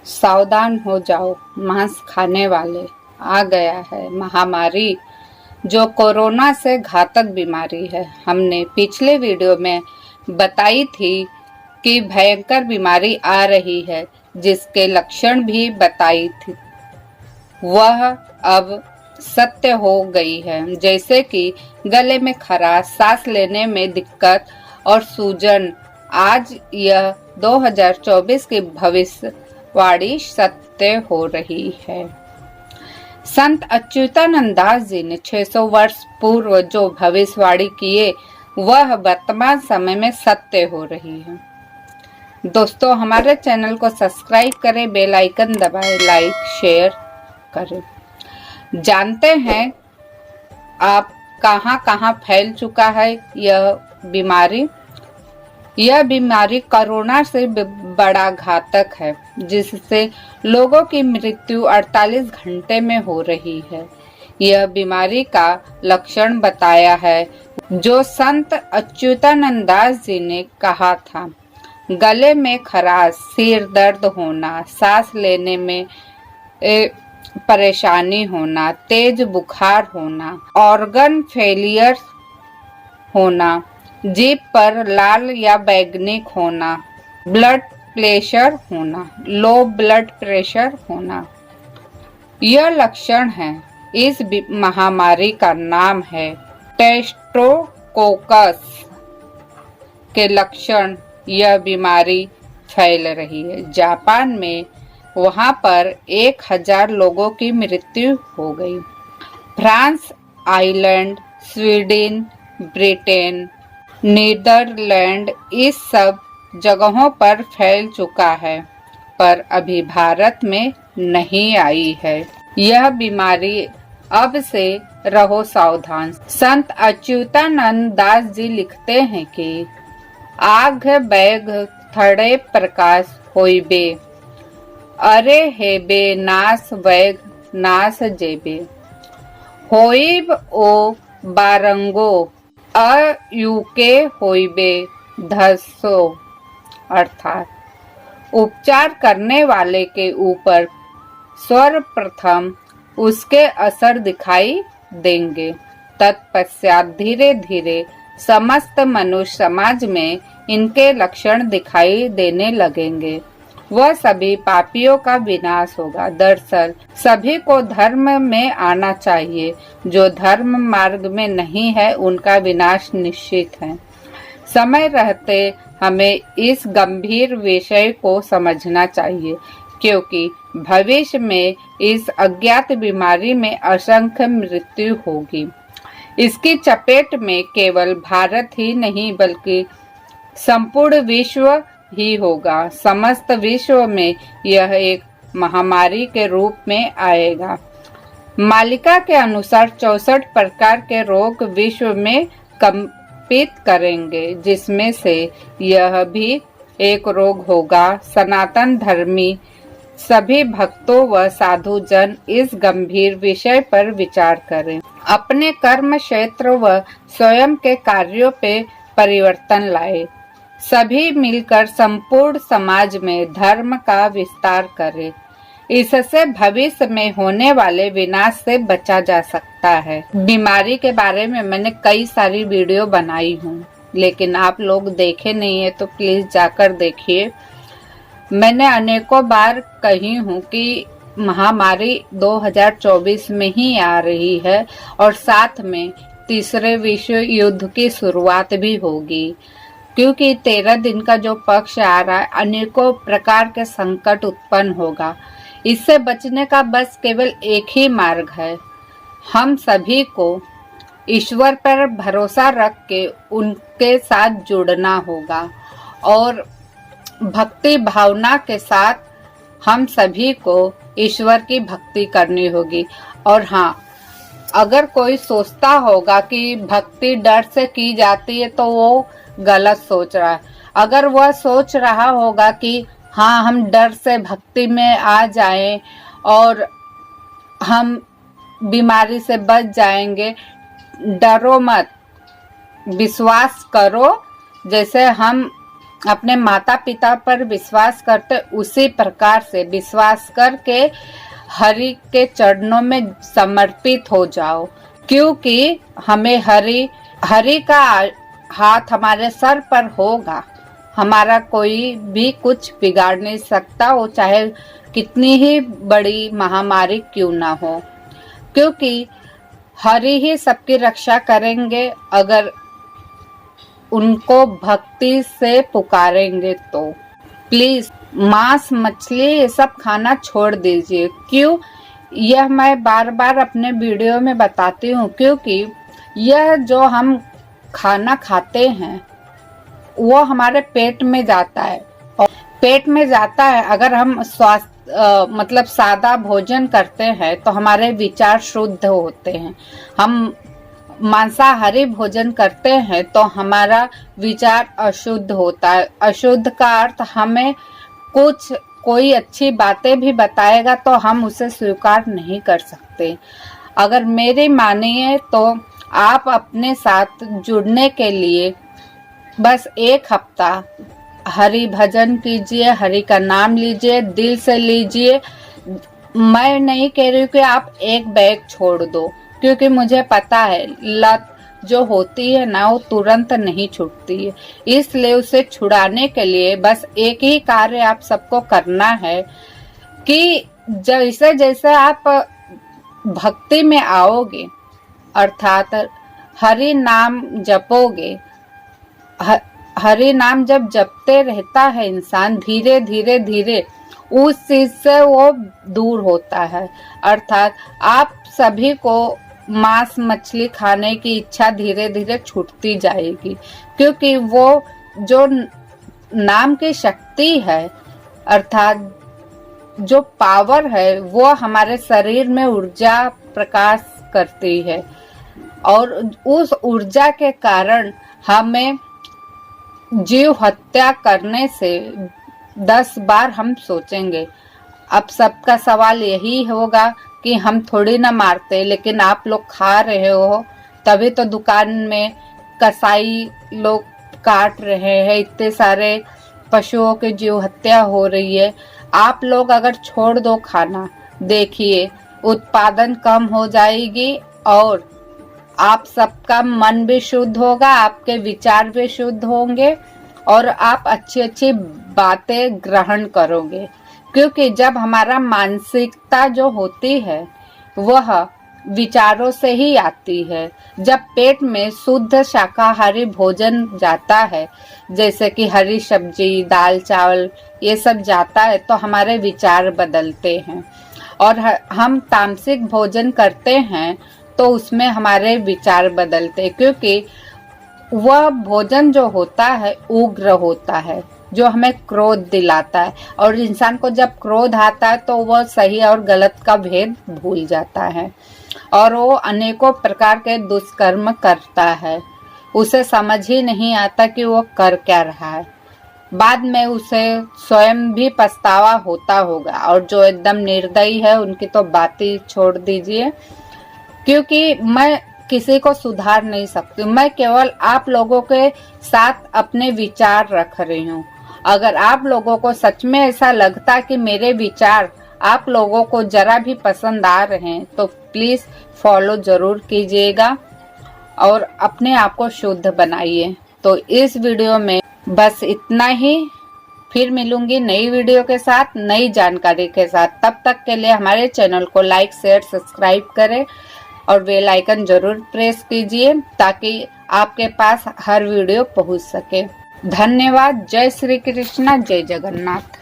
सावधान हो जाओ मांस खाने वाले, आ गया है महामारी जो कोरोना से घातक बीमारी है। हमने पिछले वीडियो में बताई थी कि भयंकर बीमारी आ रही है, जिसके लक्षण भी बताई थी, वह अब सत्य हो गई है, जैसे कि गले में खराश, सांस लेने में दिक्कत और सूजन। आज यह 2024 की भविष्यवाणी सत्य हो रही है। संत अच्युतानंद दास जी ने 600 वर्ष पूर्व जो भविष्यवाणी किए वह वर्तमान समय में सत्य हो रही है। दोस्तों, हमारे चैनल को सब्सक्राइब करें, बेल आइकन दबाएं, लाइक शेयर करें। जानते हैं आप कहां कहां फैल चुका है यह बीमारी। यह बीमारी कोरोना से बड़ा घातक है, जिससे लोगों की मृत्यु 48 घंटे में हो रही है। यह बीमारी का लक्षण बताया है जो संत अच्युतानंद दास जी ने कहा था। गले में खराश, सिर दर्द होना, सांस लेने में परेशानी होना, तेज बुखार होना, ऑर्गन फेलियर होना, जीभ पर लाल या बैंगनी होना, ब्लड प्रेशर होना, लो ब्लड प्रेशर होना, यह लक्षण है। इस महामारी का नाम है टेस्टोकोकस के लक्षण। यह बीमारी फैल रही है जापान में, वहां पर 1000 लोगों की मृत्यु हो गई। France, Ireland, Sweden, Britain, Netherland, इस सब जगहों पर फैल चुका है, पर अभी भारत में नहीं आई है। यह बीमारी अब से रहो सावधान। संत अच्युतानंद दास जी लिखते हैं कि आघ बैघ थड़े प्रकाश होइबे, अरे हेबे नास वैघ नास जेबे, होइब ओ बारंगो अयुके होइबे धसो। अर्थात उपचार करने वाले के ऊपर सर्वप्रथम उसके असर दिखाई देंगे, तत्पश्चात धीरे धीरे समस्त मनुष्य समाज में इनके लक्षण दिखाई देने लगेंगे। वह सभी पापियों का विनाश होगा। दरअसल सभी को धर्म में आना चाहिए, जो धर्म मार्ग में नहीं है उनका विनाश निश्चित है। समय रहते हमें इस गंभीर विषय को समझना चाहिए, क्योंकि भविष्य में इस अज्ञात बीमारी में असंख्य मृत्यु होगी। इसकी चपेट में केवल भारत ही नहीं बल्कि संपूर्ण विश्व ही होगा। समस्त विश्व में यह एक महामारी के रूप में आएगा। मालिका के अनुसार 64 प्रकार के रोग विश्व में कंपित करेंगे, जिसमें से यह भी एक रोग होगा। सनातन धर्मी सभी भक्तों व साधु जन इस गंभीर विषय पर विचार करें, अपने कर्म क्षेत्र व स्वयं के कार्यों पे परिवर्तन लाए। सभी मिलकर संपूर्ण समाज में धर्म का विस्तार करें। इससे भविष्य में होने वाले विनाश से बचा जा सकता है। बीमारी के बारे में मैंने कई सारी वीडियो बनाई हूँ, लेकिन आप लोग देखे नहीं है तो प्लीज जाकर देखिए। मैंने अनेकों बार कही हूँ कि महामारी 2024 में ही आ रही है और साथ में तीसरे विश्व युद्ध की शुरुआत भी होगी, क्योंकि 13 दिन का जो पक्ष आ रहा है, अनेकों प्रकार के संकट उत्पन्न होगा। इससे बचने का बस केवल एक ही मार्ग है। हम सभी को ईश्वर पर भरोसा रख के उनके साथ जुड़ना होगा और भक्ति भावना के साथ हम सभी को ईश्वर की भक्ति करनी होगी। और हाँ, अगर कोई सोचता होगा कि भक्ति डर से की जाती है तो वो गलत सोच रहा है। अगर वह सोच रहा होगा कि हाँ, हम डर से भक्ति में आ जाएं और हम बीमारी से बच जाएंगे, डरो मत, विश्वास करो। जैसे हम अपने माता पिता पर विश्वास करते, उसी प्रकार से विश्वास करके हरि के चरणों में समर्पित हो जाओ, क्योंकि हमें हरि का हाथ हमारे सर पर होगा। हमारा कोई भी कुछ बिगाड़ नहीं सकता, वो चाहे कितनी ही बड़ी महामारी क्यों ना हो, क्योंकि हरि ही सबकी रक्षा करेंगे अगर उनको भक्ति से पुकारेंगे तो। प्लीज मांस मछली ये सब खाना छोड़ दीजिए। क्यों, यह मैं बार बार अपने वीडियो में बताती हूँ, क्योंकि यह जो हम खाना खाते हैं वो हमारे पेट में जाता है, और पेट में जाता है अगर हम मतलब सादा भोजन करते हैं तो हमारे विचार शुद्ध होते हैं। हम मांसाहारी भोजन करते हैं तो हमारा विचार अशुद्ध होता है। अशुद्ध का अर्थ हमें कोई अच्छी बातें भी बताएगा तो हम उसे स्वीकार नहीं कर सकते। अगर मेरी मानिए तो आप अपने साथ जुड़ने के लिए बस 1 हफ्ता हरि भजन कीजिए, हरि का नाम लीजिए, दिल से लीजिए। मैं नहीं कह रही हूँ कि आप एक बैग छोड़ दो, क्योंकि मुझे पता है लत जो होती है ना वो तुरंत नहीं छूटती है। इसलिए उसे छुड़ाने के लिए बस एक ही कार्य आप सबको करना है कि जैसे जैसे आप भक्ति में आओगे, अर्थात हरि नाम जपोगे, हरि नाम जब जपते रहता है इंसान, धीरे धीरे धीरे उस चीज से वो दूर होता है। अर्थात आप सभी को मांस मछली खाने की इच्छा धीरे धीरे छूटती जाएगी, क्योंकि वो जो नाम की शक्ति है, अर्थात जो पावर है, वो हमारे शरीर में ऊर्जा प्रकाश करती है, और उस ऊर्जा के कारण हमें जीव हत्या करने से 10 बार हम सोचेंगे। अब सबका सवाल यही होगा कि हम थोड़ी ना मारते, लेकिन आप लोग खा रहे हो तभी तो दुकान में कसाई लोग काट रहे हैं, इतने सारे पशुओं की जीव हत्या हो रही है। आप लोग अगर छोड़ दो खाना, देखिए उत्पादन कम हो जाएगी और आप सबका मन भी शुद्ध होगा, आपके विचार भी शुद्ध होंगे और आप अच्छी अच्छी बातें ग्रहण करोगे। क्योंकि जब हमारा मानसिकता जो होती है वह विचारों से ही आती है। जब पेट में शुद्ध शाकाहारी भोजन जाता है, जैसे कि हरी सब्जी, दाल चावल ये सब जाता है, तो हमारे विचार बदलते हैं। और हम तामसिक भोजन करते हैं तो उसमें हमारे विचार बदलते, क्योंकि वह भोजन जो होता है उग्र होता है, जो हमें क्रोध दिलाता है, और इंसान को जब क्रोध आता है तो वह सही और गलत का भेद भूल जाता है और वो अनेकों प्रकार के दुष्कर्म करता है। उसे समझ ही नहीं आता कि वो कर क्या रहा है। बाद में उसे स्वयं भी पछतावा होता होगा, और जो एकदम निर्दयी है उनकी तो बात ही छोड़ दीजिए, क्योंकि मैं किसी को सुधार नहीं सकती। मैं केवल आप लोगों के साथ अपने विचार रख रही हूँ। अगर आप लोगों को सच में ऐसा लगता कि मेरे विचार आप लोगों को जरा भी पसंद आ रहे हैं तो प्लीज फॉलो जरूर कीजिएगा और अपने आप को शुद्ध बनाइए। तो इस वीडियो में बस इतना ही। फिर मिलूंगी नई वीडियो के साथ, नई जानकारी के साथ। तब तक के लिए हमारे चैनल को लाइक, शेयर, सब्सक्राइब करें और बेल आइकन जरूर प्रेस कीजिए ताकि आपके पास हर वीडियो पहुंच सके। धन्यवाद। जय श्री कृष्णा, जय जगन्नाथ।